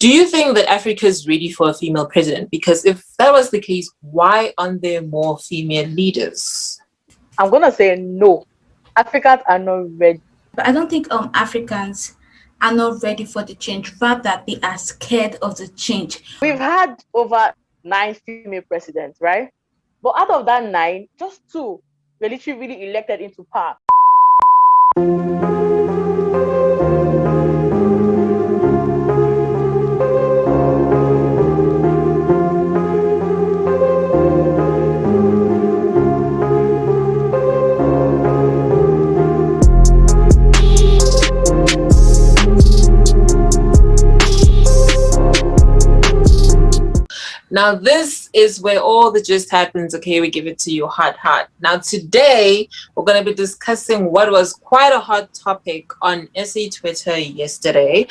Do you think that Africa is ready for a female president? Because if that was the case, why aren't there more female leaders? I'm gonna say no. Africans are not ready. But I don't think Africans are not ready for the change. Rather, they are scared of the change. We've had over 9 female presidents, right? But out of that 9, just 2 were literally really elected into power. Now, this is where all the gist happens. Okay, we give it to you hot. Now, today, we're going to be discussing what was quite a hot topic on SA Twitter yesterday,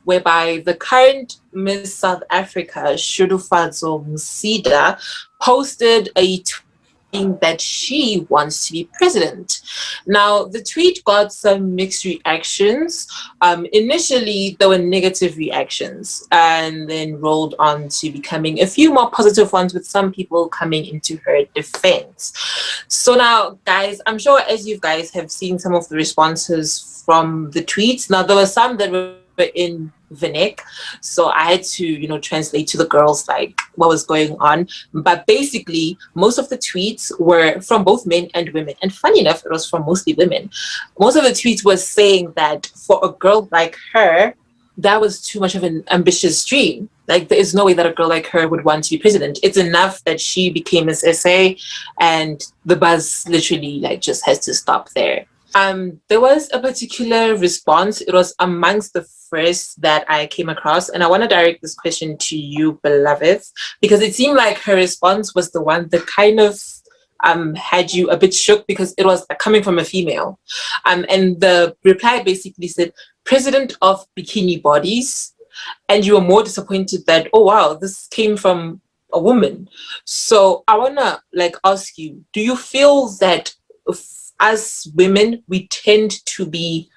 whereby the current Miss South Africa, Shudufadzo Musida, posted a tweet that she wants to be president. Now, the tweet got some mixed reactions. Initially, there were negative reactions and then rolled on to becoming a few more positive ones, with some people coming into her defense. So now, guys, I'm sure as you guys have seen some of the responses from the tweets. Now, there were some that were in Vinik, so I had to translate to the girls like what was going on. But basically most of the tweets were from both men and women, and funny enough, it was from mostly women. Most of the tweets was saying that for a girl like her, that was too much of an ambitious dream. Like, there is no way that a girl like her would want to be president. It's enough that she became Miss SA, and the buzz literally like just has to stop there. There was a particular response. It was amongst the first that I came across, and I want to direct this question to you, beloved, because it seemed like her response was the one that kind of had you a bit shook, because it was coming from a female. And the reply basically said, "President of bikini bodies," and you were more disappointed that, oh wow, this came from a woman. So I want to ask you, do you feel that as women, we tend to be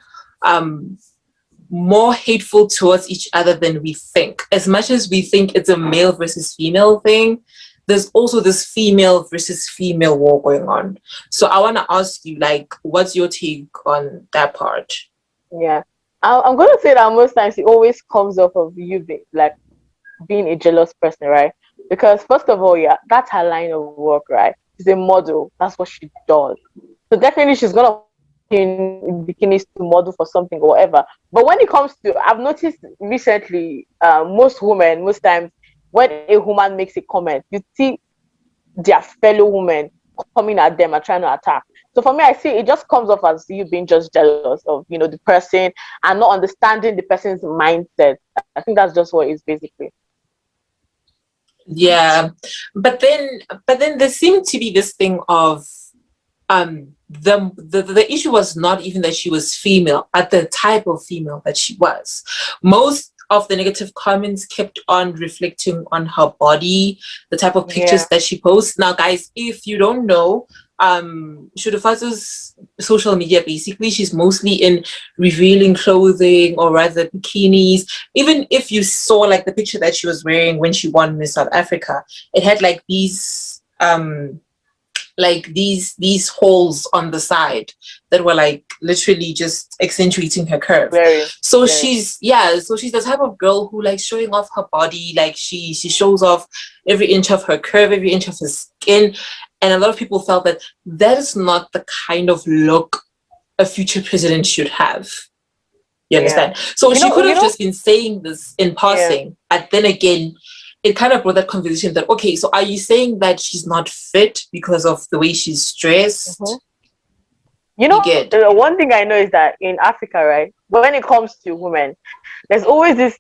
more hateful towards each other than we think? As much as we think it's a male versus female thing, there's also this female versus female war going on. So I want to ask you, what's your take on that part? Yeah, I'm going to say that most times it always comes off of you being a jealous person, right? Because first of all, yeah, that's her line of work, right? She's a model. That's what she does. So definitely she's going to in bikinis to model for something or whatever. But when it comes to, I've noticed recently, most times when a woman makes a comment, you see their fellow women coming at them and trying to attack. So for me, I see it just comes off as you being just jealous of the person and not understanding the person's mindset. I think that's just what it is basically. Yeah, but then there seemed to be this thing of the issue was not even that she was female, but the type of female that she was. Most of the negative comments kept on reflecting on her body, the type of pictures that she posts. Now, guys, if you don't know, Shudufazo's social media, basically, she's mostly in revealing clothing, or rather bikinis. Even if you saw the picture that she was wearing when she won Miss South Africa, it had these holes on the side that were literally just accentuating her curve. So she's the type of girl who likes showing off her body. She shows off every inch of her curve, every inch of her skin. And a lot of people felt that that is not the kind of look a future president should have. You understand? So she could have just been saying this in passing, but then again, it kind of brought that conversation that, okay, so are you saying that she's not fit because of the way she's dressed? Mm-hmm. One thing I know is that in Africa, right, when it comes to women, there's always this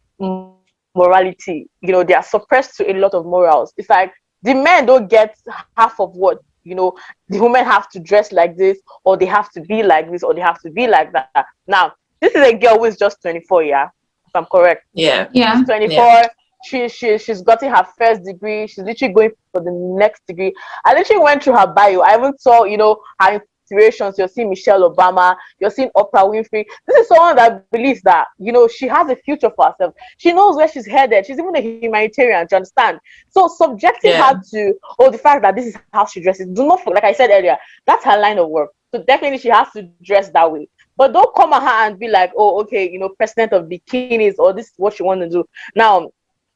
morality. They are suppressed to a lot of morals. It's like the men don't get half of what, the women have to dress like this, or they have to be like this, or they have to be like that. Now, this is a girl who is just 24, yeah? If I'm correct. Yeah. She's 24. Yeah. She's gotten her first degree. She's literally going for the next degree. I literally went through her bio. I even saw, her situations, you're seeing Michelle Obama, you're seeing Oprah Winfrey. This is someone that believes that, she has a future for herself. She knows where she's headed. She's even a humanitarian, do you understand? So subjecting Yeah. her to, the fact that this is how she dresses, do not, like I said earlier, that's her line of work. So definitely she has to dress that way. But don't come at her and be like, oh, okay, president of bikinis, or this is what you want to do. Now,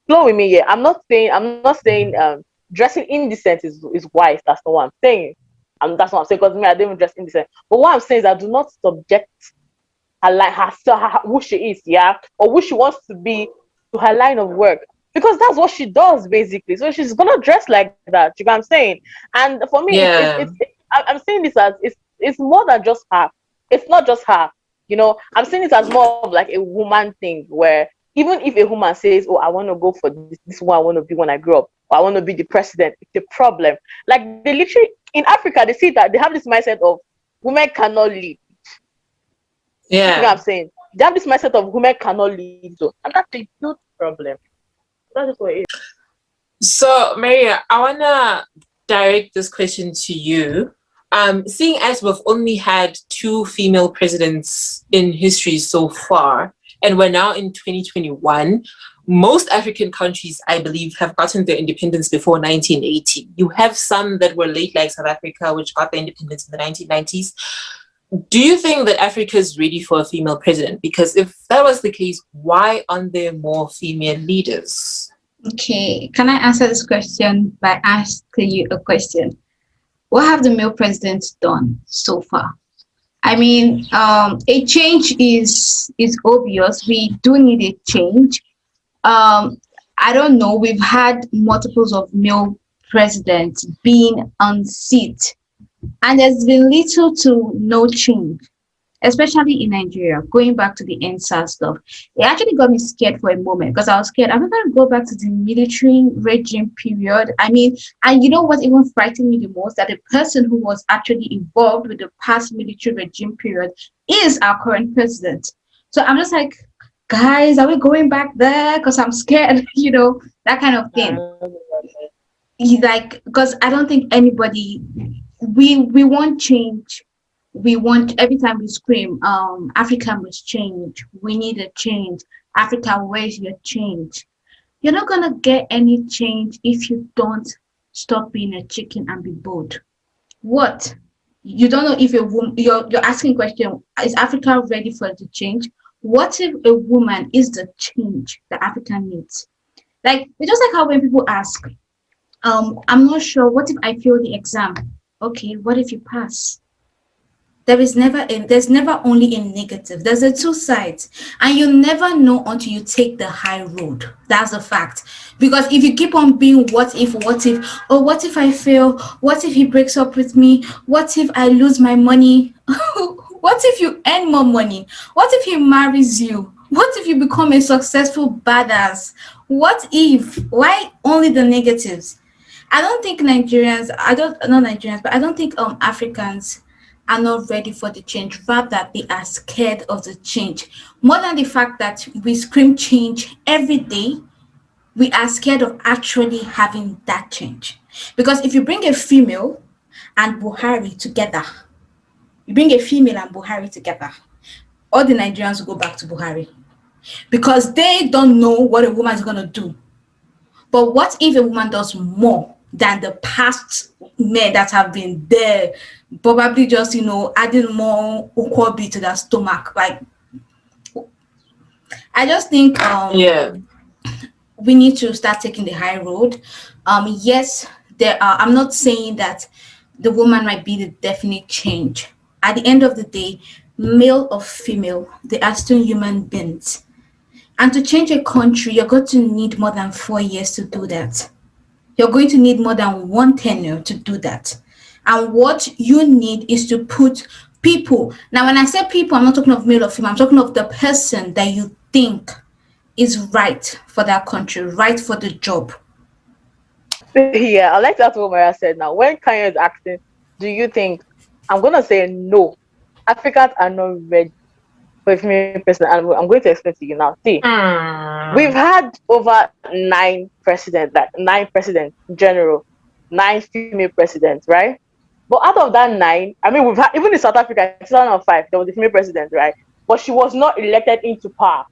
flow with me here. I'm not saying dressing indecent is wise. That's not what I'm saying. That's what I'm saying, because me, I don't even dress indecent. But what I'm saying is that do not subject her, like herself, who she is, yeah, or who she wants to be, to her line of work, because that's what she does basically. So she's gonna dress like that. You know what I'm saying? And for me, Yeah. I'm saying this as it's more than just her. It's not just her. I'm saying it as more of like a woman thing, where even if a woman says, "Oh, I want to go for this one, I want to be when I grow up, or I want to be the president," it's a problem. Like, they literally in Africa, they see that they have this mindset of women cannot lead. You know what I'm Yeah. saying? They have this mindset of women cannot lead, so, and that's a huge problem. That's just what it is. So, Maria, I wanna direct this question to you. Seeing as we've only had two female presidents in history so far, and we're now in 2021, most African countries, I believe, have gotten their independence before 1980. You have some that were late, like South Africa, which got their independence in the 1990s. Do you think that Africa is ready for a female president? Because if that was the case, why aren't there more female leaders? Okay, can I answer this question by asking you a question? What have the male presidents done so far? I mean, a change is obvious. We do need a change. I don't know. We've had multiples of male presidents being on seat, and there's been little to no change, especially in Nigeria. Going back to the NSAS stuff, it actually got me scared for a moment, because I was scared. I'm not going to go back to the military regime period. I mean, and you know what even frightened me the most? That the person who was actually involved with the past military regime period is our current president. So I'm just like, guys, are we going back there? Because I'm scared, that kind of thing. Like, because I don't think anybody, we want change. We want, every time we scream, Africa must change, we need a change, Africa, where's your change? You're not gonna get any change if you don't stop being a chicken and be bold. What? You don't know if a woman, you're asking question, is Africa ready for the change? What if a woman is the change that Africa needs? Like, it's just like how when people ask, I'm not sure, what if I fail the exam? Okay, what if you pass? There's never only a negative. There's a two sides, and you never know until you take the high road. That's a fact. Because if you keep on being oh, what if I fail, what if he breaks up with me, what if I lose my money, what if you earn more money, what if he marries you, what if you become a successful badass, what if, why only the negatives? I don't think Nigerians, I don't, not Nigerians, but I don't think Africans are not ready for the change. Rather, they are scared of the change. More than the fact that we scream change every day, we are scared of actually having that change. Because if you bring a female and Buhari together, you bring a female and Buhari together, all the Nigerians will go back to Buhari because they don't know what a woman is going to do. But what if a woman does more than the past men that have been there, probably just, adding more ukwobi to their stomach? Like, I just think Yeah. we need to start taking the high road. Yes, there are, I'm not saying that the woman might be the definite change. At the end of the day, male or female, they are still human beings. And to change a country, you're going to need more than 4 years to do that. You're going to need more than one tenure to do that. And what you need is to put people. Now, when I say people, I'm not talking of male or female. I'm talking of the person that you think is right for that country, right for the job. Yeah, I like that what Mara said now. When Kanye is asking, do you think, I'm gonna say no. Africans are not ready for a female president. And I'm going to explain to you now. See, we've Hmm. had over nine presidents in general, nine female presidents, right? But out of that nine, I mean, we've had, even in South Africa in 2005, there was a female president, right? But she was not elected into power.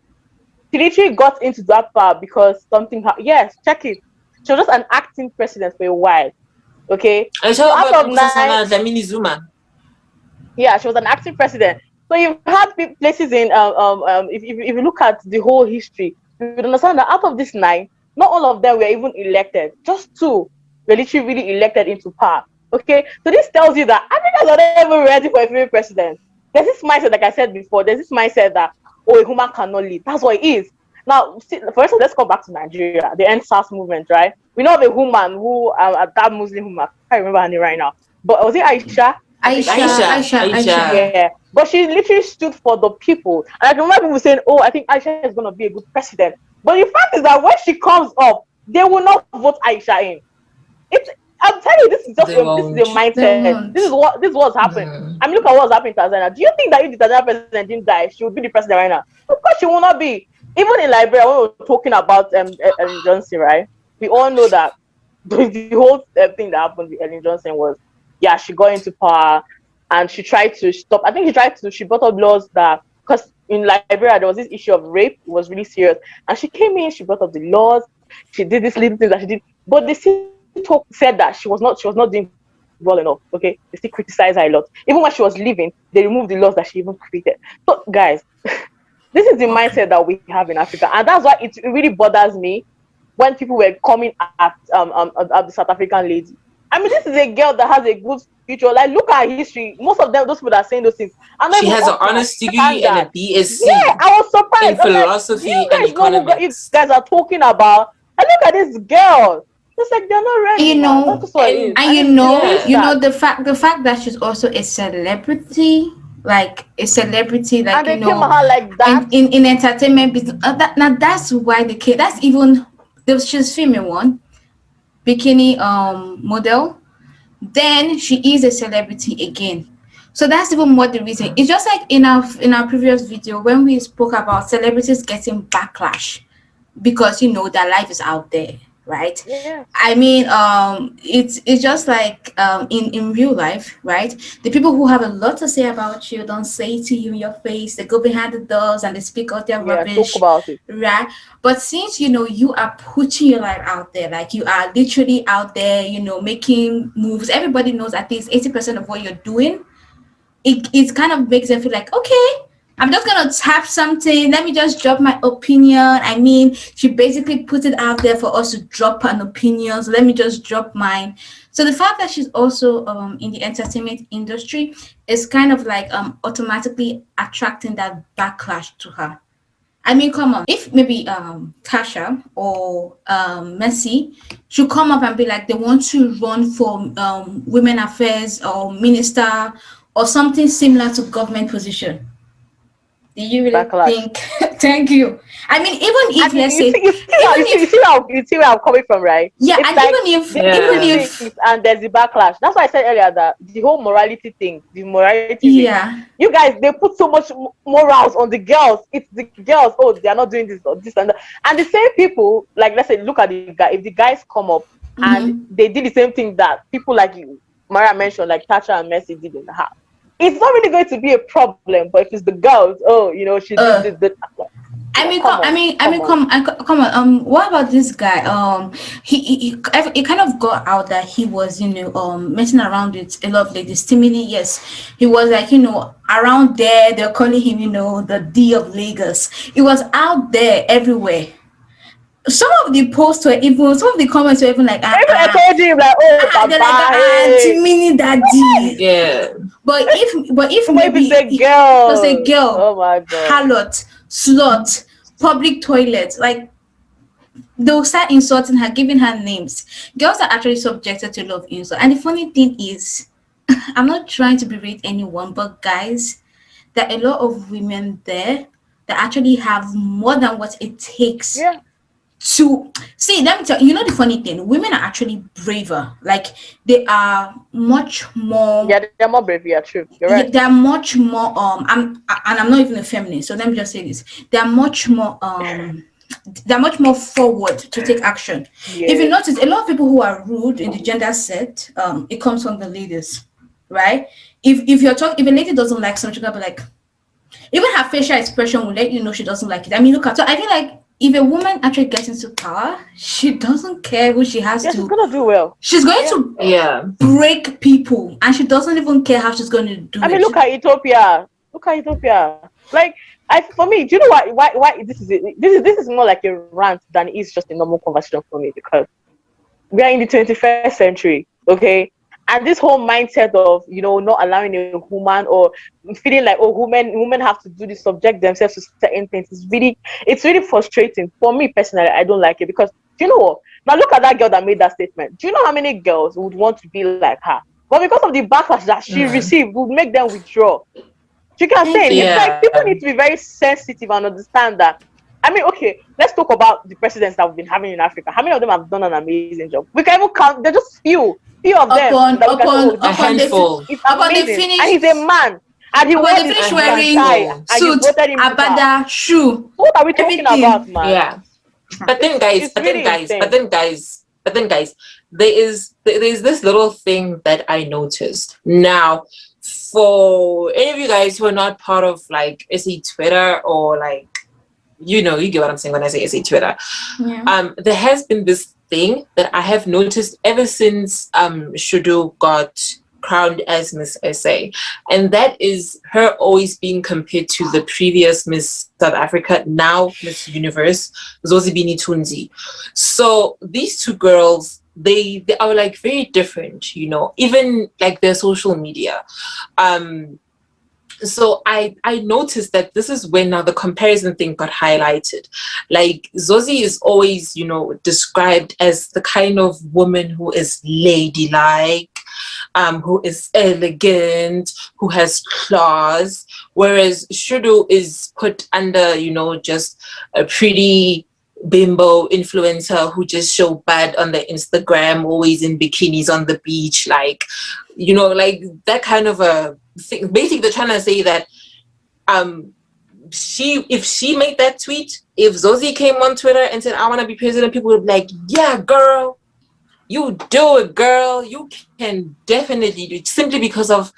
She literally got into that power because something happened. Yes, check it. She was just an acting president for a while. Okay. Are you So talking out about of nine, Nkosazana Dlamini Zuma? yeah, she was an acting president. So you've had places in if you look at the whole history, you would understand that out of this nine, not all of them were even elected. Just two were literally really elected into power. Okay, so this tells you that Africans are not even ready for a female president. There's this mindset, like I said before, there's this mindset that oh, a woman cannot lead. That's what it is. Now, see, for instance, let's go back to Nigeria, the End SARS movement, right? We know of a woman who, that Muslim woman, I can't remember her name right now, but was it Aisha? I think Aisha, so. Aisha. Aisha. Yeah, but she literally stood for the people. And I can remember people saying, "Oh, I think Aisha is going to be a good president." But the fact is that when she comes up, they will not vote Aisha in. It's I'm telling you, this is just They this is a won't. They mindset. won't. This is what's happened. I mean, look at what's happening in Tanzania. Do you think that if the Tanzania president didn't die, she would be the president right now? Of course, she will not be. Even in Liberia, when we were talking about Ellen Johnson, right? We all know that the whole thing that happened with Ellen Johnson was, yeah, she got into power and she tried to stop. I think she brought up laws that, because in Liberia there was this issue of rape, it was really serious, and she came in, she brought up the laws, she did these little things that she did, but they still said that she was not doing well enough. Okay, they still criticize her a lot. Even when she was leaving, they removed the laws that she even created. So, guys, this is the mindset Okay. that we have in Africa, and that's why it really bothers me when people were coming at the South African lady. I mean, this is a girl that has a good future. Like, look at her history. Most of them, those people that are saying those things, are not She even has an up to her honors degree and a standard. Yeah, BSc I was in surprised. I'm like, do you philosophy and guys know who you economics. guys are talking about? And look at this girl. It's like they're not And ready, man. That's just what it is, And and it's really yeah, sad. the fact that she's also a celebrity, like a celebrity, like And they came at her like that. in entertainment business. Now that's why the kid. That's even she's female one bikini model. Then she is a celebrity again. So that's even more the reason. It's just like in our previous video when we spoke about celebrities getting backlash because their life is out there, right? Yes. I mean, it's just like in real life, right? The people who have a lot to say about you don't say it to you in your face. They go behind the doors and they speak out their Yeah. Talk rubbish, about it. right? But since you are putting your life out there, like you are literally out there, making moves. Everybody knows at least 80% of what you're doing. It kind of makes them feel like, okay, I'm just gonna tap something. Let me just drop my opinion. I mean, she basically put it out there for us to drop an opinion. So let me just drop mine. So the fact that she's also in the entertainment industry is kind of like automatically attracting that backlash to her. I mean, come on. If maybe Tasha or Messi should come up and be like they want to run for women affairs or minister or something similar to government position, do you really Backlash. think? Thank you. I mean, even if And let's you say, see, you see, how, even you see, you if see how you see where I'm coming from, right? yeah, It's and like they do even yeah. things if and there's the backlash. That's why I said earlier that the whole morality thing, the morality thing, yeah, you guys they put so much morals on the girls. It's the girls. Oh, they are not doing this or this and that. And the same people, like let's say, look at the guy. If the guys come up and mm-hmm. they did the same thing that people like you, Maria mentioned, like Tasha and Messi did in the house, it's not really going to be a problem. But if it's the girls, oh, she did this, uh this. I mean, Come on, come on. come on. What about this guy? He kind of got out that he was, messing around with a lot of ladies. Stimuli, yes, he was like, around there. They're calling him, the D of Lagos. It was out there everywhere. Some of the posts were even, some of the comments were even like, Maybe I told him like, oh, they're like, Baba, hey. Timini Daddy. Yeah. But if But if it's maybe a it was a girl, girl, oh my god. harlot, slut, public toilet, like they'll start insulting her, giving her names. Girls are actually subjected to a lot of insult. And the funny thing is, I'm not trying to berate anyone, but guys, there are a lot of women there that actually have more than what it takes Yeah, to see. Let me tell you, the funny thing, women are actually braver. Like they are much more. yeah, they're more brave. Yeah, true. You're right. Yeah, they're much more I'm not even a feminist, so let me just say this. They're much more they're much more forward to take action. If you Yeah, notice, a lot of people who are rude in the gender set, it comes from the leaders. right? If you're talking, if a lady doesn't like something, she'll be like, even her facial expression will let you know she doesn't like it. I mean, look at, so I feel like if a woman actually gets into power, she doesn't care who she has Yeah, she's to. gonna do well. She's going Yeah. to Yeah. break people, and she doesn't even care how she's going to do I mean, it. look at Ethiopia. Look at Ethiopia. Like, for me, do you know why this is more like a rant than it's just a normal conversation for me, because we are in the 21st century, okay? And this whole mindset of, not allowing a woman, or feeling like, oh, women have to do this, subject themselves to certain things, it's really frustrating. For me personally, I don't like it, because do you know what? Now look at that girl that made that statement. Do you know how many girls would want to be like her? But because of the backlash that she Mm. received, would make them withdraw. You can saying it's like Yeah. people need to be very sensitive and understand that. I mean, okay, let's talk about the presidents that we've been having in Africa. How many of them have done an amazing job? We can even count. They're just few of them Upon that we can say, oh, upon A this upon one they fi- handful. is upon they amazing, and he's a finish man, and he upon won they his finish A wearing franchise, handful. and you suit, voted him into power. abada, shoe, So what are we talking about, everything. man? Yeah. But then, guys, It's really insane. there's this little thing that I noticed. Now, for any of you guys who are not part of like SE Twitter, or like, you get what I'm saying when I say SE Twitter. Yeah. There has been this thing that I have noticed ever since Shudu got crowned as Miss SA, and that is her always being compared to the previous Miss South Africa, now Miss Universe, Zozibini Tunzi. So these two girls, they are like very different, even like their social media. Um, so I noticed that this is when now the comparison thing got highlighted. Like Zozi is always, described as the kind of woman who is ladylike, who is elegant, who has class, whereas Shudu is put under, just a pretty bimbo influencer who just show bad on the Instagram, always in bikinis on the beach, like that kind of a thing. Basically, they're trying to say that um if she made that tweet, if Zozi came on Twitter and said, I want to be president, people would be like, yeah, girl, you do it, girl. You can definitely do it, simply because of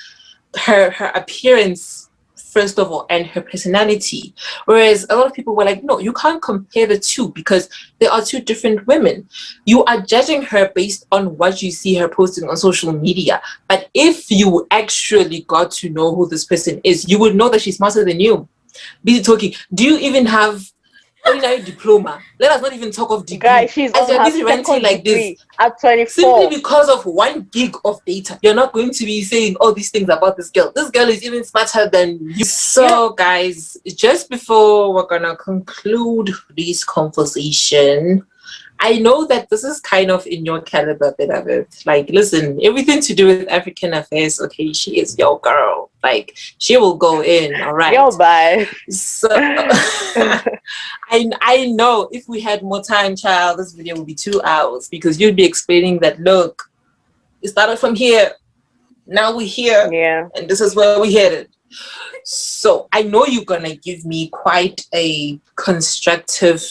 her appearance, first of all, and her personality. Whereas a lot of people were like, no, you can't compare the two, because they are two different women. You are judging her based on what you see her posting on social media. But if you actually got to know who this person is, you would know that she's smarter than you. Busy talking. Do you even have ordinary diploma? Let us not even talk of Guy, degree. she's As on you're her busy ranting second like this, degree at simply 24. because of 1 gig of data, you're not going to be saying all these things about this girl. This girl is even smarter than you. Yeah. So, guys, just before we're gonna conclude this conversation, I know that this is kind of in your caliber, beloved. Like, listen, everything to do with African affairs, okay, she is your girl. Like, she will go in, all right. Yo, bye. So I know if we had more time, child, this video would be 2 hours, because you'd be explaining that, look, it started from here, now we're here, Yeah. and this is where we headed. So I know you're gonna give me quite a constructive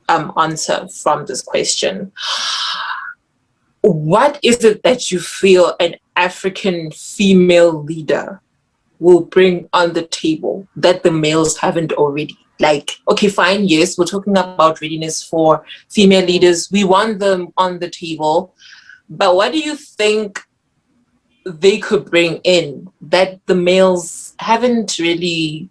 answer from this question. What is it that you feel an African female leader will bring on the table that the males haven't already? Like, okay, fine, yes, we're talking about readiness for female leaders. We want them on the table. But what do you think they could bring in that the males haven't really,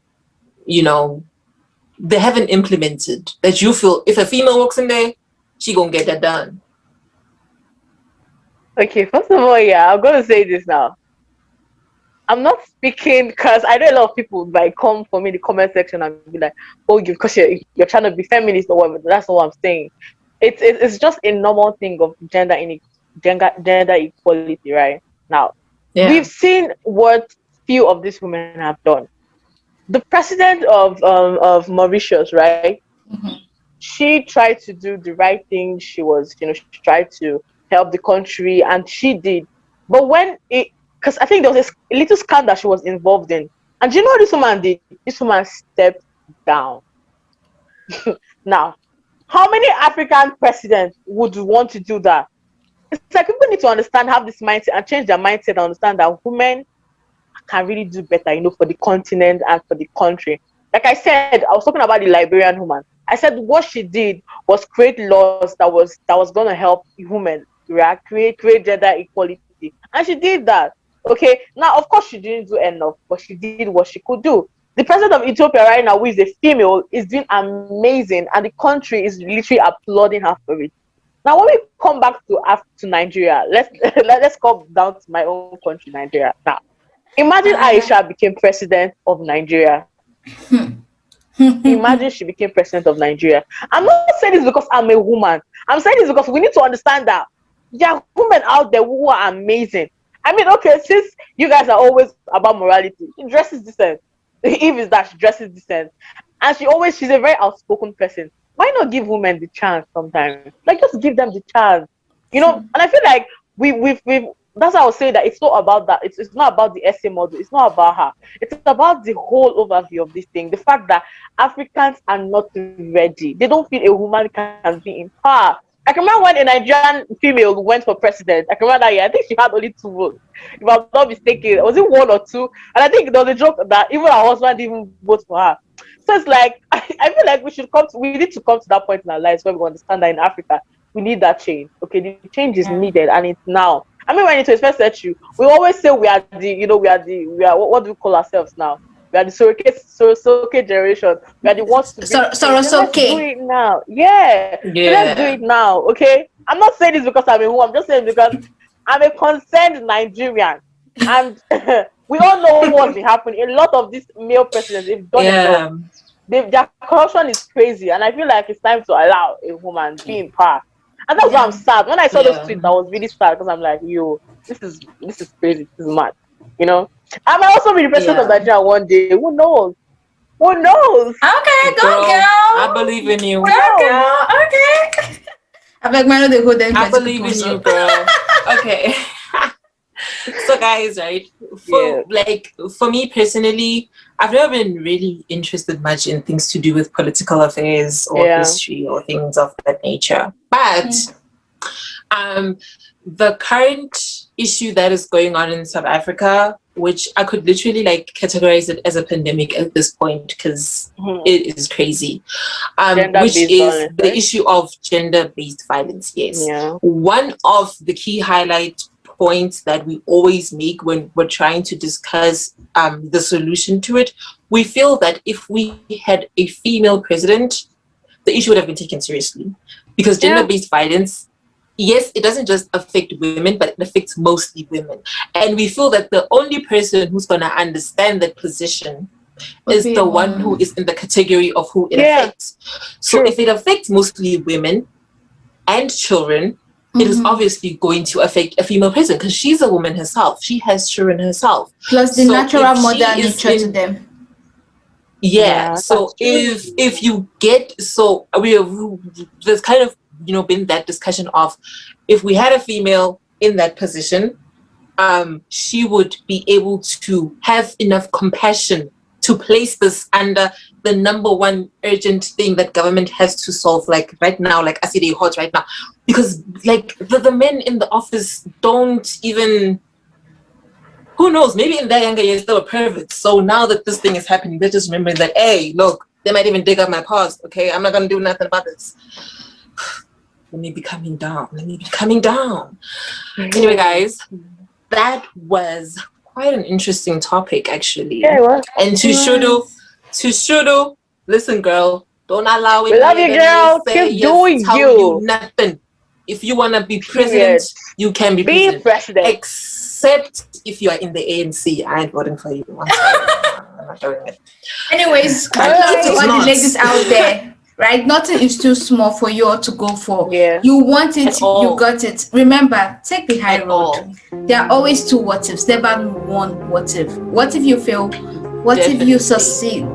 they haven't implemented, that you feel if a female walks in there, she gonna get that done? Okay, first of all, yeah, I'm gonna say this now. I'm not speaking because I know a lot of people like come for me in the comment section and be like, "Oh, because you're trying to be feminist or whatever." That's not what I'm saying. It's just a normal thing of gender equality, right? Now, we've Yeah. seen what few of these women have done. The president of Mauritius, right? Mhm. She tried to do the right thing. She tried to help the country, and she did. But because I think there was a little scandal she was involved in, and do you know what this woman did? This woman stepped down. Now, how many African presidents would want to do that? It's like people people need to understand, have this mindset and change their mindset and understand that women can really do better, for the continent and for the country. Like I said, I was talking about the Liberian woman. I said what she did was create laws that was going to help women, right? create gender equality, and she did that. Okay, now of course she didn't do enough, but she did what she could do. The president of Ethiopia right now, who is a female, is doing amazing, and the country is literally applauding her for it. Now, when we come back to Nigeria, let's come down to my own country, Nigeria. Now, imagine Aisha became president of Nigeria. Imagine she became president of Nigeria. I'm not saying this because I'm a woman. I'm saying this because we need to understand that there are women out there who are amazing. I mean, okay, since you guys are always about morality, she dresses decent. Eve is that she dresses decent. And she's a very outspoken person. Why not give women the chance sometimes? Like, just give them the chance. And I feel like we've that's why I was saying that it's not about that. It's not about the essay model. It's not about her. It's about the whole overview of this thing. The fact that Africans are not ready. They don't feel a woman can be in power. I can remember when a Nigerian female went for president. I can remember that year. I think she had only 2 votes. If I'm not mistaken, was it 1 or 2? And I think there was a joke that even her husband didn't even vote for her. So it's like I feel like we need to come to that point in our lives where we understand that in Africa we need that change. Okay, the change is needed, and it's now. I mean, when it's the first century, we always say we are what do we call ourselves now? We are the surrogate generation. We are the ones to Let's do it now. Yeah. So let's do it now. Okay. I'm not saying this because I'm a woman. I'm just saying because I'm a concerned Nigerian, and we all know what's been happening. A lot of these male presidents, they've done enough. Their corruption is crazy, and I feel like it's time to allow a woman be in power. And that's why I'm sad. When I saw those tweets, I was really sad because I'm like, yo, this is crazy. This is mad. I might also be the president of Nigeria one day. Who knows? Who knows? Okay, go girl. I believe in you. Go girl. Okay. I beg my the whole I believe in you, girl. Okay. So guys, right? For me personally, I've never been really interested much in things to do with political affairs or history or things of that nature. But the current issue that is going on in South Africa, which I could literally categorize it as a pandemic at this point because it is crazy, which is the issue of gender-based violence. Yes. Yeah. One of the key highlight points that we always make when we're trying to discuss the solution to it, we feel that if we had a female president, the issue would have been taken seriously, because gender-based violence, yes, it doesn't just affect women, but it affects mostly women. And we feel that the only person who's going to understand that position is the one who is in the category of who it affects. So if it affects mostly women and children, it is obviously going to affect a female president because she's a woman herself. She has children herself. Plus the natural mother nature to them. Yeah. So if you get, there's kind of been that discussion of if we had a female in that position, she would be able to have enough compassion to place this under the number one urgent thing that government has to solve, right now, I see they hot right now, because the men in the office don't even, who knows, maybe in their younger years they were perverts. So now that this thing is happening, they're just remembering that, hey, look, they might even dig up my past. Okay, I'm not gonna do nothing about this. Let me be coming down. Anyway, guys, that was quite an interesting topic, actually. Yeah, and to Shudu, listen, girl, don't allow it. We love you, girl. Keep doing you nothing. If you want to be president, you can be president. Except if you are in the ANC. I ain't voting for you. I'm not doing it. Anyways, to all the ladies out there, right? Nothing is too small for you all to go for. Yeah. You want it, you got it. Remember, take the high road. There are always 2 what ifs, never 1 what if. What if you fail? What if you succeed?